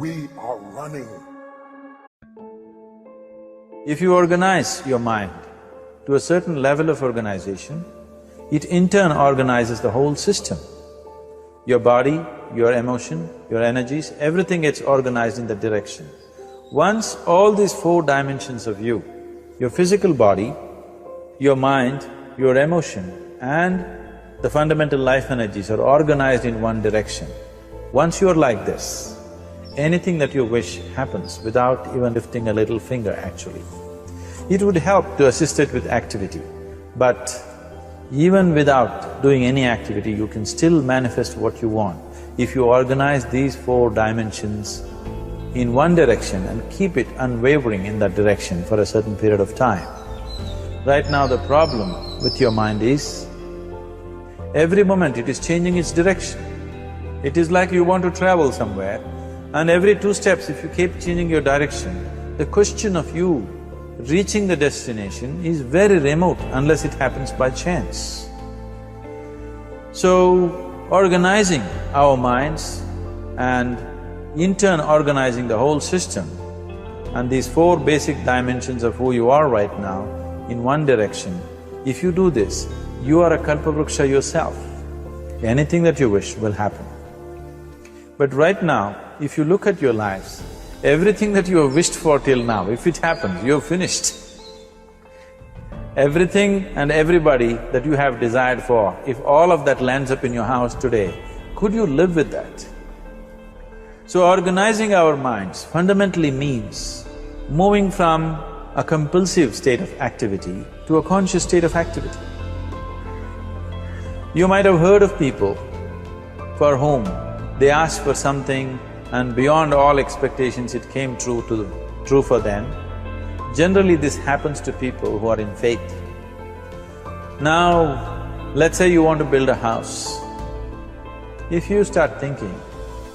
we are running. If you organize your mind to a certain level of organization, it in turn organizes the whole system. Your body, your emotion, your energies, everything gets organized in that direction. Once all these four dimensions of you, your physical body, your mind, your emotion and the fundamental life energies are organized in one direction, once you're like this, anything that you wish happens without even lifting a little finger actually. It would help to assist it with activity, but even without doing any activity, you can still manifest what you want if you organize these four dimensions in one direction and keep it unwavering in that direction for a certain period of time. Right now the problem with your mind is, every moment it is changing its direction. It is like you want to travel somewhere and every 2 steps if you keep changing your direction, the question of you reaching the destination is very remote unless it happens by chance. So, organizing our minds and in turn organizing the whole system and these four basic dimensions of who you are right now in one direction, if you do this, you are a kalpavruksha yourself. Anything that you wish will happen. But right now, if you look at your lives, everything that you have wished for till now, if it happens, you have finished. Everything and everybody that you have desired for, if all of that lands up in your house today, could you live with that? So organizing our minds fundamentally means moving from a compulsive state of activity to a conscious state of activity. You might have heard of people for whom they asked for something and beyond all expectations it came true for them. Generally this happens to people who are in faith. Now, let's say you want to build a house. If you start thinking,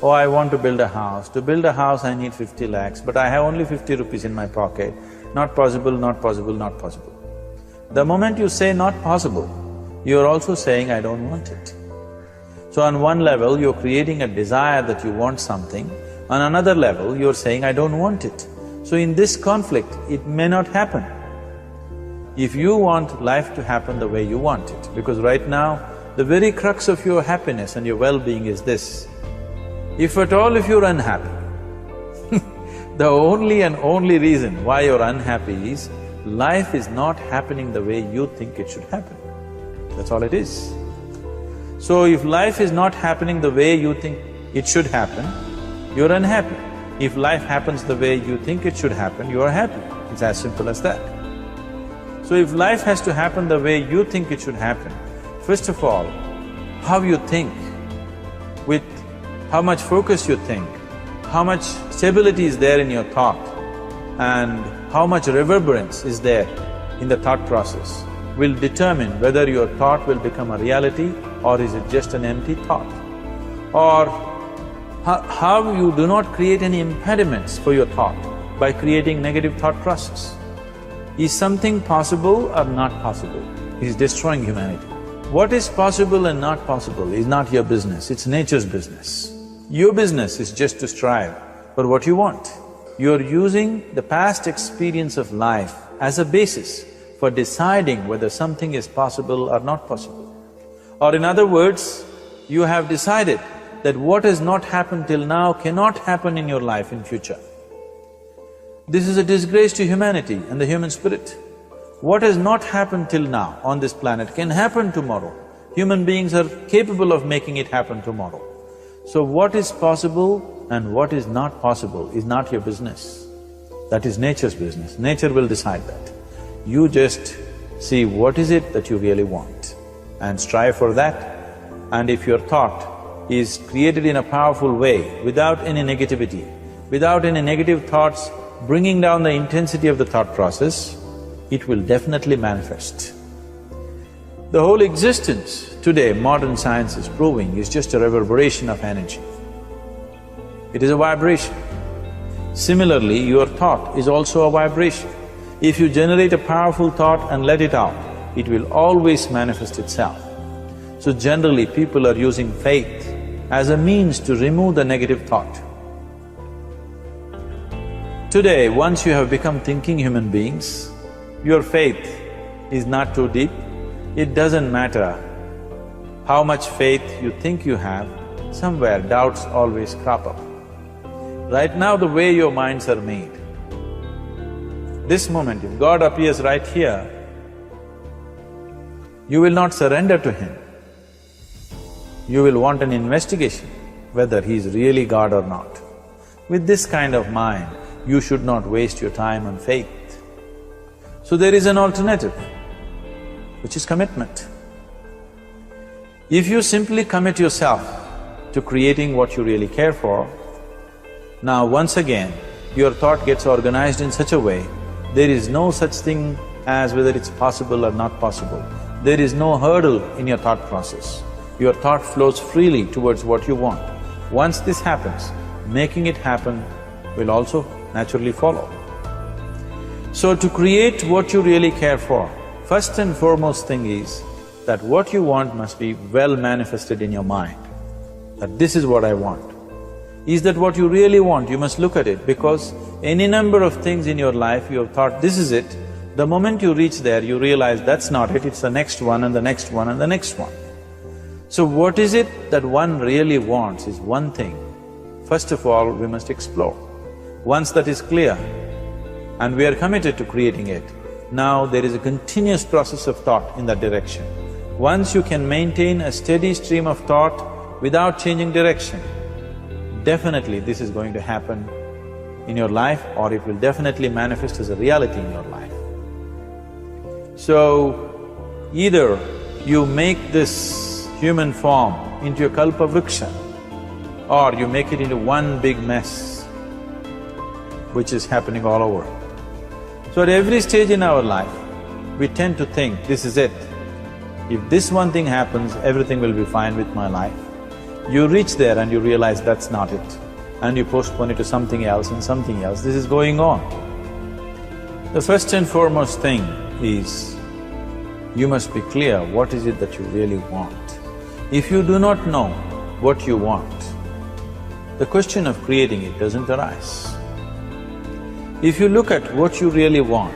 oh, I want to build a house. To build a house I need 50 lakhs, but I have only 50 rupees in my pocket. Not possible, not possible, not possible. The moment you say not possible, you're also saying, I don't want it. So on one level, you're creating a desire that you want something, on another level, you're saying, I don't want it. So in this conflict, it may not happen. If you want life to happen the way you want it, because right now, the very crux of your happiness and your well-being is this. If at all if you're unhappy, the only and only reason why you're unhappy is, life is not happening the way you think it should happen. That's all it is. So if life is not happening the way you think it should happen, you're unhappy. If life happens the way you think it should happen, you are happy. It's as simple as that. So if life has to happen the way you think it should happen, first of all, how you think, with how much focus you think, how much stability is there in your thought, and how much reverberance is there in the thought process will determine whether your thought will become a reality or is it just an empty thought. Or how you do not create any impediments for your thought by creating negative thought process. Is something possible or not possible? Is destroying humanity. What is possible and not possible is not your business, it's nature's business. Your business is just to strive for what you want. You're using the past experience of life as a basis for deciding whether something is possible or not possible. Or in other words, you have decided that what has not happened till now cannot happen in your life in future. This is a disgrace to humanity and the human spirit. What has not happened till now on this planet can happen tomorrow. Human beings are capable of making it happen tomorrow. So what is possible and what is not possible is not your business. That is nature's business. Nature will decide that. You just see what is it that you really want and strive for that. And if your thought is created in a powerful way, without any negativity, without any negative thoughts bringing down the intensity of the thought process, it will definitely manifest. The whole existence today, modern science is proving, is just a reverberation of energy. It is a vibration. Similarly, your thought is also a vibration. If you generate a powerful thought and let it out, it will always manifest itself. So generally, people are using faith as a means to remove the negative thought. Today, once you have become thinking human beings, your faith is not too deep. It doesn't matter how much faith you think you have, somewhere doubts always crop up. Right now, the way your minds are made, this moment, if God appears right here, you will not surrender to Him. You will want an investigation whether He is really God or not. With this kind of mind, you should not waste your time on faith. So there is an alternative, which is commitment. If you simply commit yourself to creating what you really care for, now once again, your thought gets organized in such a way, there is no such thing as whether it's possible or not possible. There is no hurdle in your thought process. Your thought flows freely towards what you want. Once this happens, making it happen will also naturally follow. So to create what you really care for, first and foremost thing is that what you want must be well manifested in your mind, that this is what I want. Is that what you really want? You must look at it, because any number of things in your life you have thought, this is it. The moment you reach there, you realize that's not it, it's the next one and the next one and the next one. So what is it that one really wants is one thing. First of all, we must explore. Once that is clear and we are committed to creating it, now there is a continuous process of thought in that direction. Once you can maintain a steady stream of thought without changing direction, definitely this is going to happen in your life, or it will definitely manifest as a reality in your life. So, either you make this human form into a kalpa vriksha, or you make it into one big mess, which is happening all over. So at every stage in our life, we tend to think, this is it. If this one thing happens, everything will be fine with my life. You reach there and you realize that's not it, and you postpone it to something else and something else. This is going on. The first and foremost thing is, you must be clear what is it that you really want. If you do not know what you want, the question of creating it doesn't arise. If you look at what you really want,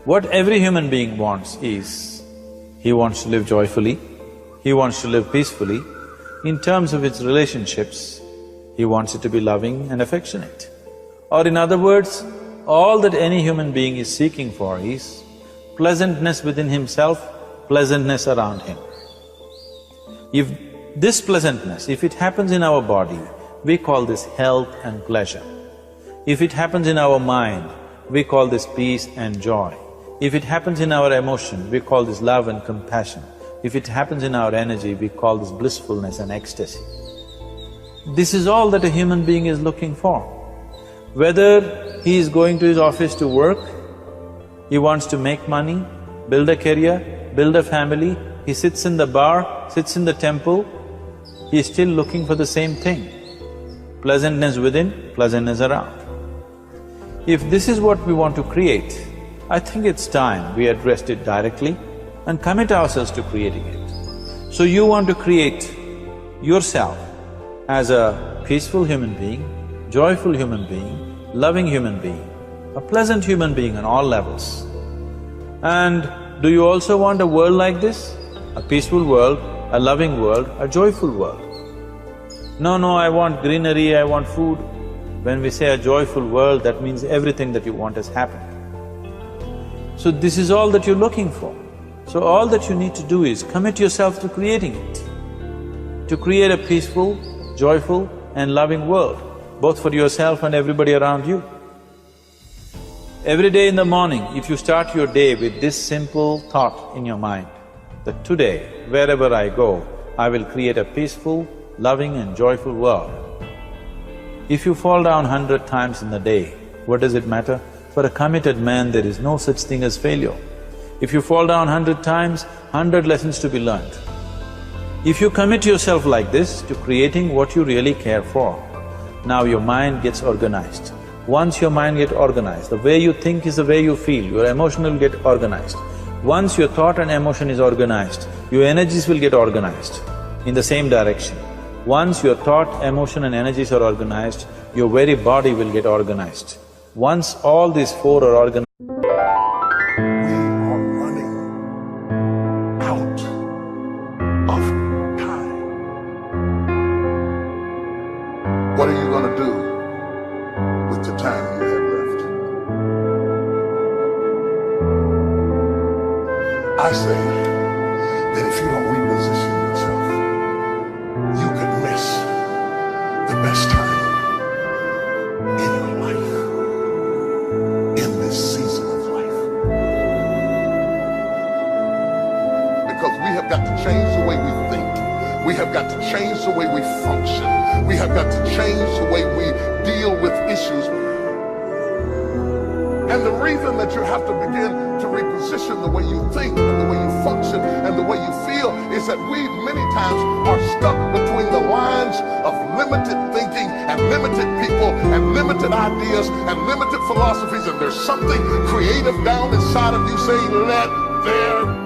what every human being wants is, he wants to live joyfully, he wants to live peacefully. In terms of its relationships, he wants it to be loving and affectionate. Or in other words, all that any human being is seeking for is pleasantness within himself, pleasantness around him. If this pleasantness, if it happens in our body, we call this health and pleasure. If it happens in our mind, we call this peace and joy. If it happens in our emotion, we call this love and compassion. If it happens in our energy, we call this blissfulness and ecstasy. This is all that a human being is looking for. Whether he is going to his office to work, he wants to make money, build a career, build a family, he sits in the bar, sits in the temple, he is still looking for the same thing. Pleasantness within, pleasantness around. If this is what we want to create, I think it's time we addressed it directly and commit ourselves to creating it. So you want to create yourself as a peaceful human being, joyful human being, loving human being, a pleasant human being on all levels. And do you also want a world like this? A peaceful world, a loving world, a joyful world? No, I want greenery, I want food. When we say a joyful world, that means everything that you want has happened. So this is all that you're looking for. So all that you need to do is commit yourself to creating it, to create a peaceful, joyful and loving world, both for yourself and everybody around you. Every day in the morning, if you start your day with this simple thought in your mind, that today, wherever I go, I will create a peaceful, loving and joyful world. If you fall down 100 times in the day, what does it matter? For a committed man, there is no such thing as failure. If you fall down 100 times, 100 lessons to be learned. If you commit yourself like this to creating what you really care for, now your mind gets organized. Once your mind gets organized, the way you think is the way you feel, your emotion will get organized. Once your thought and emotion is organized, your energies will get organized in the same direction. Once your thought, emotion and energies are organized, your very body will get organized. Once all these four are organized, we are running out of time. What are you going to do with the time you have left? I say that if you don't reposition yourself, you could miss the best time in your life, in this season of life. Because we have got to change the way we think. We have got to change the way we function. We have got to change the way we deal with issues. And the reason that you have to begin to reposition the way you think and the way you function and the way you feel is that we many times are stuck between the lines of limited thinking and limited people and limited ideas and limited philosophies, and there's something creative down inside of you saying, let there